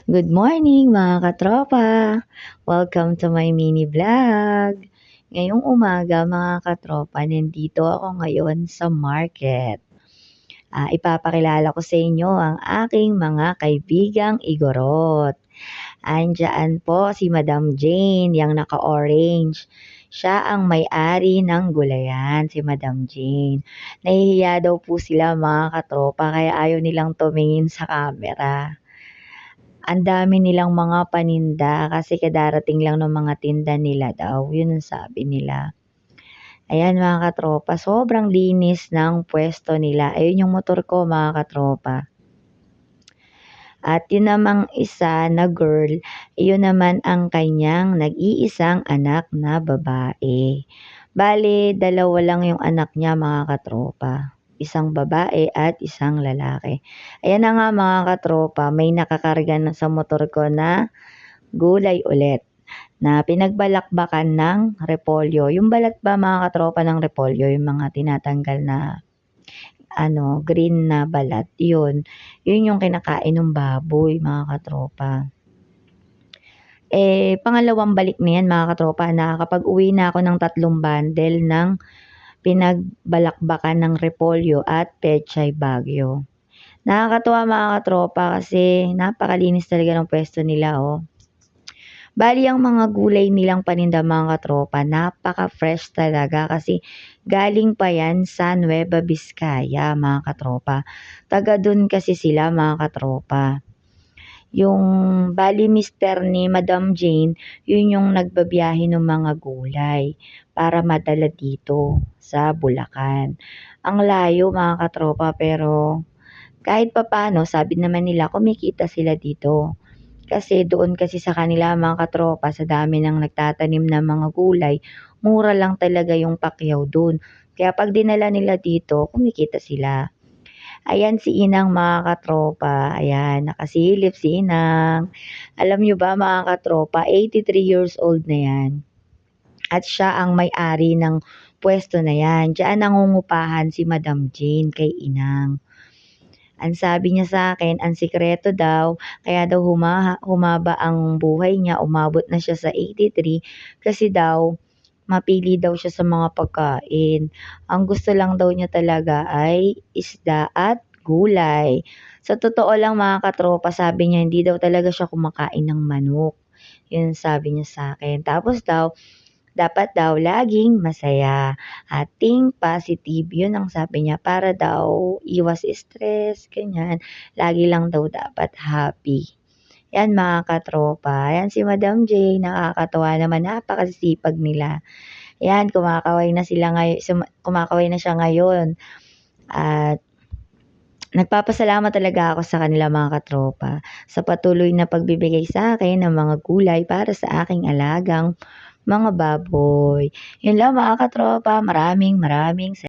Good morning mga katropa! Welcome to my mini vlog. Ngayong umaga mga katropa, nandito ako ngayon sa market. Ipapakilala ko sa inyo ang aking mga kaibigang igorot. Andiyan po si Madam Jane, yang naka-orange. Siya ang may-ari ng gulayan, si Madam Jane. Nahihiya daw po sila mga katropa kaya ayaw nilang tumingin sa camera. Ang dami nilang mga paninda kasi kadarating lang ng mga tinda nila daw, yun ang sabi nila. Ayan mga katropa, sobrang linis ng pwesto nila. Ayun yung motor ko mga katropa. At yun namang isa na girl, yun naman ang kanyang nag-iisang anak na babae. Bale, dalawa lang yung anak niya mga katropa. Isang babae at isang lalaki. Ayan na nga mga katropa, may nakakarga na sa motor ko na gulay ulit na pinagbalakbakan ng repolyo. Yung balat ba mga katropa ng repolyo, yung mga tinatanggal na green na balat, yun yung kinakain ng baboy mga katropa. Pangalawang balik na yan mga katropa na kapag uwi na ako ng 3 bundle ng pinagbalakbakan ng repolyo at pechay bagyo. Nakakatuwa mga katropa kasi napakalinis talaga ng pwesto nila Bali ang mga gulay nilang paninda mga katropa, napaka-fresh talaga kasi galing pa yan sa Nueva Vizcaya mga katropa. Taga dun kasi sila mga katropa. Yung bali mister ni Madam Jane, yun yung nagbabiyahe ng mga gulay para madala dito sa Bulacan. Ang layo mga katropa pero kahit papano sabi naman nila kumikita sila dito. Kasi doon kasi sa kanila mga katropa sa dami ng nagtatanim ng mga gulay, mura lang talaga yung pakyaw doon. Kaya pag dinala nila dito, kumikita sila. Ayan si Inang mga katropa. Ayan, nakasilip si Inang. Alam nyo ba mga katropa, 83 years old na yan. At siya ang may-ari ng pwesto na yan. Diyan nangungupahan si Madam Jane kay Inang. Ang sabi niya sa akin, ang sikreto daw, kaya daw humaba ang buhay niya, umabot na siya sa 83 kasi daw mapili daw siya sa mga pagkain. Ang gusto lang daw niya talaga ay isda at gulay. Sa totoo lang mga katropa, sabi niya hindi daw talaga siya kumakain ng manok. Yun sabi niya sa akin. Tapos daw, dapat daw laging masaya at think positive. Yun ang sabi niya para daw iwas stress, ganyan. Lagi lang daw dapat happy. Yan mga katropa. Yan si Madam J, nakakatawa naman, napakasipag nila. Yan, kumakaway na siya ngayon. At nagpapasalamat talaga ako sa kanila mga katropa sa patuloy na pagbibigay sa akin ng mga gulay para sa aking alagang mga baboy. Yun lang mga katropa, maraming